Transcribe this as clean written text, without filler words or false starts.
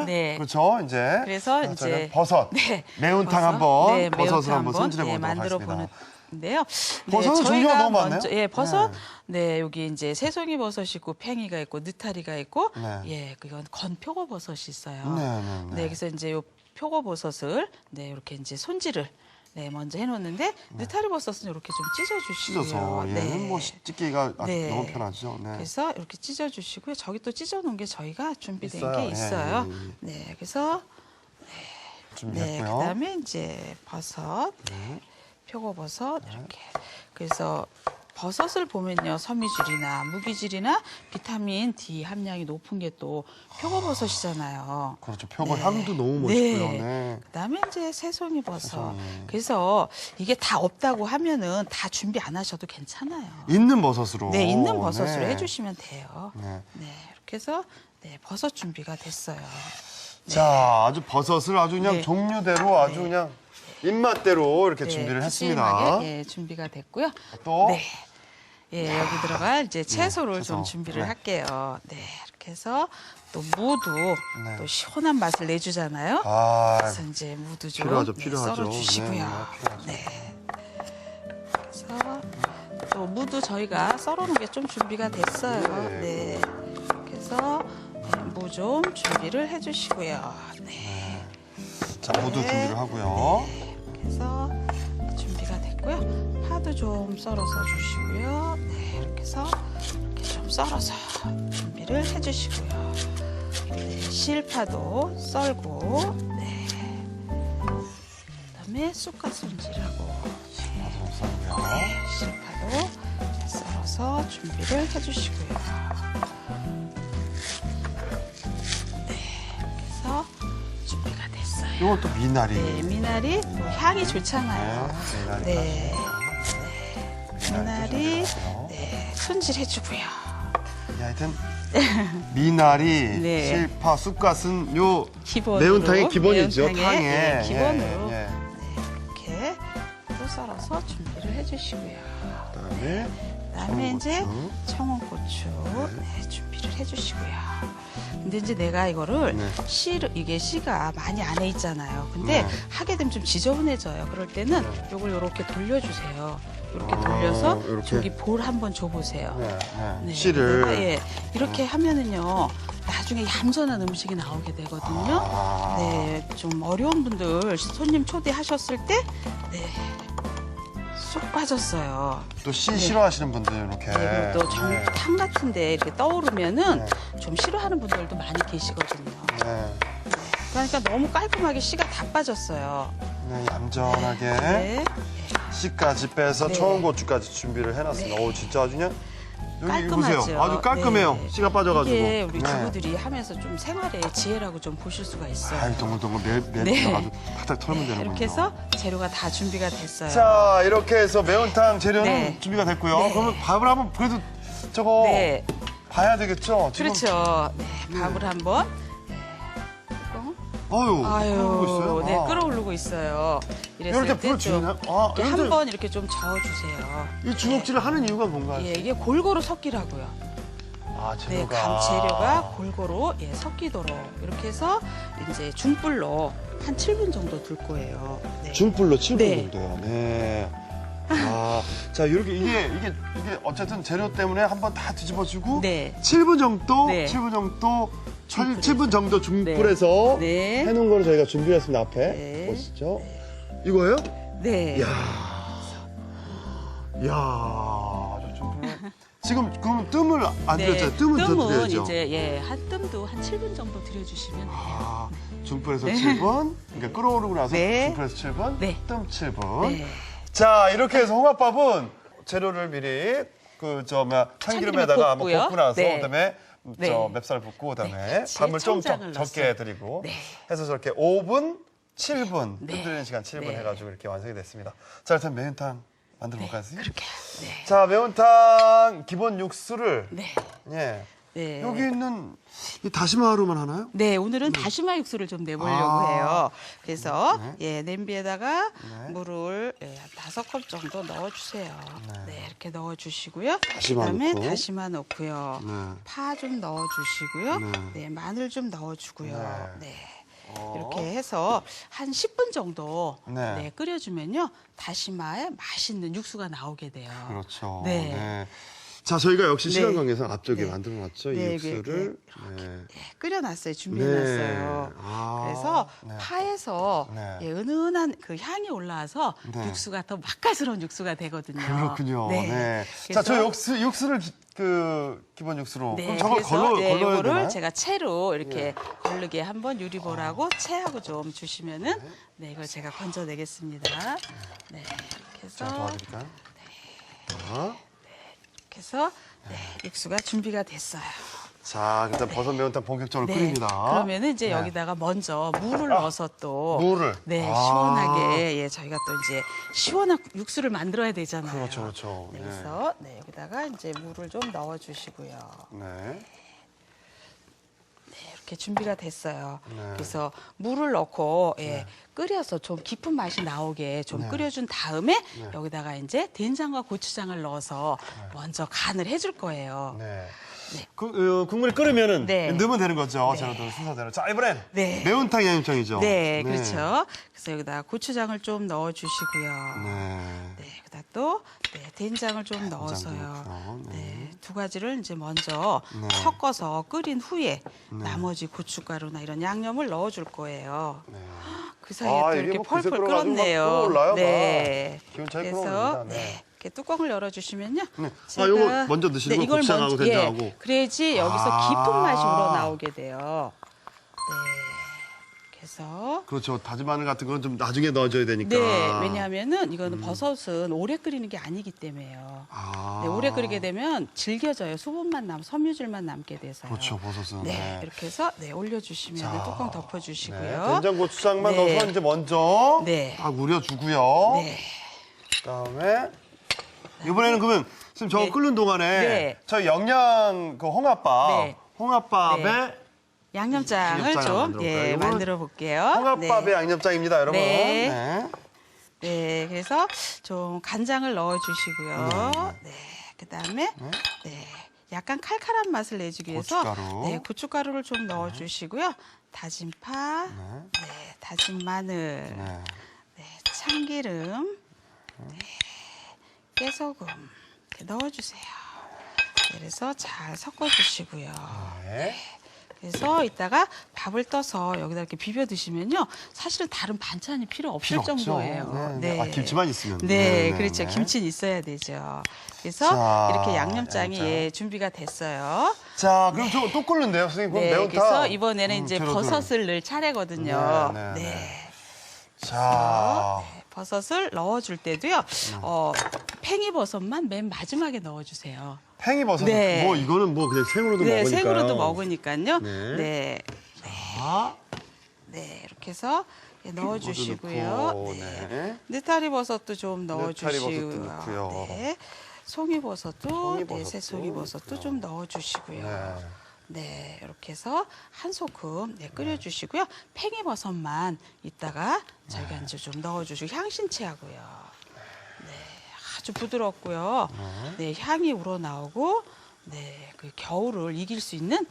네. 그렇죠. 이제 그래서 자, 이제 버섯. 네. 매운탕 한번 네, 버섯을 매운탕 한번 손질해 보도록 만들어 하겠습니다. 보는데요. 버섯은 종류가 너무 많네요. 예, 버섯. 네. 네, 여기 이제 새송이 버섯이 있고 팽이가 있고 느타리가 있고 네. 예, 그건 건표고버섯이 있어요. 네. 그래서 이제 요 표고버섯을 네, 이렇게 이제 손질을 네, 먼저 해놓는데 느타리 버섯은 이렇게 좀 찢어주시고요. 찢어서 얘는 뭐 찢기가 네. 너무 편하죠. 네. 그래서 이렇게 찢어주시고요. 저기 또 찢어놓은 게 저희가 준비된 있어요. 게 있어요. 예. 네, 그래서 네, 준비했고요. 그다음에 이제 버섯, 네, 표고버섯 이렇게. 그래서 버섯을 보면요, 섬유질이나 무기질이나 비타민 D 함량이 높은 게 또 표고버섯이잖아요. 그렇죠. 표고 네. 향도 너무 멋있고요. 네. 그다음에 이제 새송이 버섯. 새송이. 그래서 이게 다 없다고 하면은 다 준비 안 하셔도 괜찮아요. 있는 버섯으로. 네, 있는 버섯으로 네. 해주시면 돼요. 네. 네, 이렇게 해서 네, 버섯 준비가 됐어요. 자, 아주 버섯을 아주 그냥 네. 종류대로 아주 그냥 입맛대로 이렇게 네, 준비를 했습니다. 푸짐하게, 예, 준비가 됐고요. 또 네. 예, 여기 들어갈 이제 채소를 채소. 좀 준비를 네. 할게요. 네, 이렇게 해서 또 무도 네. 또 시원한 맛을 내주잖아요. 아, 그래서 이제 무도 좀 필요하죠, 네, 필요하죠. 썰어주시고요. 필요하죠. 네. 그래서 또 무도 저희가 썰어놓은 게 좀 준비가 됐어요. 네. 네. 그래서 무 좀 준비를 해주시고요. 네. 자, 무도 네. 준비를 하고요. 그래서 준비가 됐고요. 파도 좀 썰어서 주시고요. 네, 이렇게 해서 이렇게 좀 썰어서 준비를 해주시고요. 네, 실파도 썰고, 네. 그다음에 쑥갓 손질하고, 파도 썰고요. 네, 실파도 썰어서 준비를 해주시고요. 네, 이렇게 해서 준비가 됐어요. 이건 또 미나리. 네, 미나리 또 향이 좋잖아요. 미나리. 네. 미나리 준비하고요. 네, 손질해주고요. 예, 하여튼 미나리, 네. 실파, 쑥갓은 요 기본으로, 매운탕의 기본이죠. 매운탕의, 탕에. 네, 기본으로. 예. 이렇게 또 썰어서 준비를 해주시고요. 그다음에 그다음에 이제 청양고추. 청양고추 네, 준비를 해주시고요. 근데 이제 내가 이거를 네. 이게 씨가 많이 안에 있잖아요. 근데 네. 하게 되면 좀 지저분해져요. 그럴 때는 요걸 이렇게 돌려주세요. 이렇게 돌려서 이렇게? 저기 볼 한번 줘보세요. 네. 네, 씨를 그러다가, 예, 이렇게 하면은요 나중에 얌전한 음식이 나오게 되거든요. 아. 네, 좀 어려운 분들 손님 초대하셨을 때 네, 쏙 빠졌어요. 또 씨 네. 싫어하시는 분들 이렇게. 네, 그리고 또 네. 탕 같은데 이렇게 떠오르면은 네. 좀 싫어하는 분들도 많이 계시거든요. 네. 그러니까 너무 깔끔하게 씨가 다 빠졌어요. 네, 얌전하게 네, 씨까지 빼서 네. 청양고추까지 준비를 해놨습니다. 네. 오, 진짜 아주 그냥 여기 깔끔하죠. 보세요. 아주 깔끔해요. 네. 씨가 빠져가지고. 이게 우리 네. 주부들이 하면서 좀 생활의 지혜라고 좀 보실 수가 있어요. 아유, 동글동글 네. 매가지고 탁탁 털면 되는군요. 이렇게 해서 재료가 다 준비가 됐어요. 자, 이렇게 해서 매운탕 재료는 네. 준비가 됐고요. 네. 그러면 밥을 한번 그래도 저거 네, 봐야 되겠죠? 지금. 그렇죠. 네, 밥을 한번. 어유, 끓고 있어요. 네, 아. 끓어오르고 있어요. 이랬을 이렇게 때 불을 좀 주나요? 아, 이렇게 근데 한번 이렇게 좀 저어주세요. 이 주먹질을 하는 이유가 뭔가요? 예, 이게 골고루 섞이라고요. 아, 네, 재료가. 재료가 골고루 예, 섞이도록 이렇게 해서 이제 중불로 한 7분 정도 둘 거예요. 네. 중불로 7분 네. 정도요. 네. 아, 자, 이렇게 이게 어쨌든 재료 때문에 한번 다 뒤집어주고 네. 7분 정도, 네. 7분 정도, 중불에서. 7분 정도 중불에서 네. 해놓은 거를 저희가 준비했습니다. 앞에 네. 보시죠. 이거예요? 네. 이야, 저 중불에 지금 그럼 뜸을 안 들였잖아요. 뜸은 더 들여야죠. 이제 예, 한 뜸도 한 7분 정도 들여주시면 돼요. 아, 중불에서 네. 7분, 그러니까 끓어오르고 나서 네. 중불에서 7분, 네. 뜸 7분. 네. 자, 이렇게 해서 홍합밥은 재료를 미리 참기름에다가 한번 볶고요. 볶고 나서 네. 그다음에 네. 맵살 붓고 그다음에 네, 같이 밥을 좀 청장을 적게 넣었어요. 드리고 네. 해서 저렇게 5분, 7분 네. 뜸 들이는 시간 7분 네. 해가지고 이렇게 완성이 됐습니다. 자, 일단 매운탕 만들어 볼까요? 선생님? 그렇게. 네. 자, 매운탕 기본 육수를 네. 예, 네. 여기 있는 이 다시마로만 하나요? 네, 오늘은 다시마 육수를 좀 내보려고 해요. 그래서 네. 예, 냄비에다가 네. 물을 한 5컵 정도 넣어주세요. 네. 네, 이렇게 넣어주시고요. 다시마 그다음에 넣고. 다시마 넣고요. 네. 파 좀 넣어주시고요. 네. 네, 마늘 좀 넣어주고요. 네. 네. 어. 이렇게 해서 한 10분 정도 네. 네, 끓여주면요. 다시마에 맛있는 육수가 나오게 돼요. 그렇죠. 네. 자, 저희가 역시 시간 네. 관계상 앞쪽에 네. 만들어놨죠. 네, 이 육수를. 네. 예, 끓여놨어요. 준비해놨어요. 네. 아, 그래서 네. 파에서 네. 예, 은은한 그 향이 올라와서 네. 육수가 더 맛깔스러운 육수가 되거든요. 그렇군요. 네. 자, 그래서- 저 육수를 기본 육수로. 네, 그럼 저걸 그래서 걸러야 요거를 되나요? 제가 채로 이렇게 걸르게 한번 유리볼하고 채하고 좀 주시면은 네, 이걸 제가 건져내겠습니다. 네, 이렇게 해서 자, 도와드릴까요? 자, 이렇게 해서 네, 육수가 준비가 됐어요. 자, 일단 버섯 매운탕 본격적으로 네. 끓입니다. 그러면은 이제 네. 여기다가 먼저 물을 넣어서 또 물을? 네, 아. 시원하게 예, 저희가 또 이제 시원한 육수를 만들어야 되잖아요. 그렇죠, 그렇죠. 네, 네. 그래서 네, 여기다가 이제 물을 좀 넣어 주시고요. 네. 네, 이렇게 준비가 됐어요. 네. 그래서 물을 넣고 예, 끓여서 좀 깊은 맛이 나오게 좀 네. 끓여준 다음에 네. 여기다가 이제 된장과 고추장을 넣어서 먼저 간을 해줄 거예요. 네. 네. 국물이 끓으면은 네. 넣으면 되는 거죠. 네. 재료들 순서대로. 자, 이번엔 네. 매운탕 양념장이죠. 네, 그렇죠. 그래서 여기다 고추장을 좀 넣어주시고요. 네. 네, 그다음 또 네, 된장을 좀 넣어서요. 넣고요. 네. 네, 두 가지를 이제 먼저 네. 섞어서 끓인 후에 네. 나머지 고춧가루나 이런 양념을 넣어줄 거예요. 네. 그 사이에 또 이게 이렇게 뭐 그새 펄펄 끓어가지고 막 끓었네요. 끓어올라요, 네. 막. 기운 차게 그래서 끓어옵니다. 네. 네. 이렇게 뚜껑을 열어주시면요. 네. 요거 먼저 넣으시는 거, 이걸 고추장하고 먼저- 된장하고. 예, 그래야지 여기서 아. 깊은 맛이 우러나오게 돼요. 네. 그래서 그렇죠. 다진 마늘 같은 건 좀 나중에 넣어줘야 되니까. 네, 왜냐하면은 이거는 버섯은 오래 끓이는 게 아니기 때문에요. 아. 네, 오래 끓이게 되면 질겨져요. 섬유질만 남게 돼서요. 그렇죠, 버섯은. 네, 네. 이렇게 해서 네, 올려주시면 자, 뚜껑 네. 덮어주시고요. 된장 고추장만 네. 넣어서 이제 먼저 네. 딱 우려주고요. 네, 그다음에 이번에는 그러면 지금 저거 네. 끓는 동안에 네. 저희 영양 그 홍합밥, 네. 홍합밥에 네. 양념장을 양념장을 좀 만들어볼까요? 예, 이거는 만들어 볼게요. 홍합밥의 네. 양념장입니다, 여러분. 네. 네. 네, 그래서 좀 간장을 넣어주시고요. 네, 그다음에 네, 약간 칼칼한 맛을 내주기 위해서 고춧가루. 네, 고춧가루를 좀 넣어주시고요. 다진 파, 네, 다진 마늘, 네. 네, 참기름, 네, 깨소금 이렇게 넣어주세요. 그래서 잘 섞어주시고요. 네. 그래서 이따가 밥을 떠서 여기다 이렇게 비벼 드시면요. 사실은 다른 반찬이 필요 없을 필요 없죠. 정도예요. 네, 네. 아, 김치만 있으면. 네, 네, 네, 그렇죠. 네. 김치는 있어야 되죠. 그래서 자, 이렇게 양념장이 양념장. 예, 준비가 됐어요. 자, 그럼 저 또 끓는데요, 선생님? 그럼 네, 매운탕. 그래서 이번에는 이제 재료들. 버섯을 넣을 차례거든요. 네, 네, 네. 네. 자, 버섯을 넣어줄 때도요. 팽이버섯만 맨 마지막에 넣어주세요. 팽이버섯. 네. 뭐 이거는 뭐 그냥 생으로도 네, 먹으니까요. 생으로도 먹으니까요. 네. 네. 자, 네, 이렇게 해서 예, 넣어주시고요. 넣고, 네. 네. 느타리 버섯도 좀 느타리 버섯도 넣어주시고요. 넣고요. 네. 송이버섯도, 네, 송이버섯도 새송이버섯도 좀 넣어주시고요. 네. 네, 이렇게 해서 한 소금 네, 끓여주시고요. 팽이버섯만 이따가 저희가 이제 좀 넣어주시고 향신채하고요. 네, 아주 부드럽고요. 네, 향이 우러나오고 네, 그 겨울을 이길 수 있는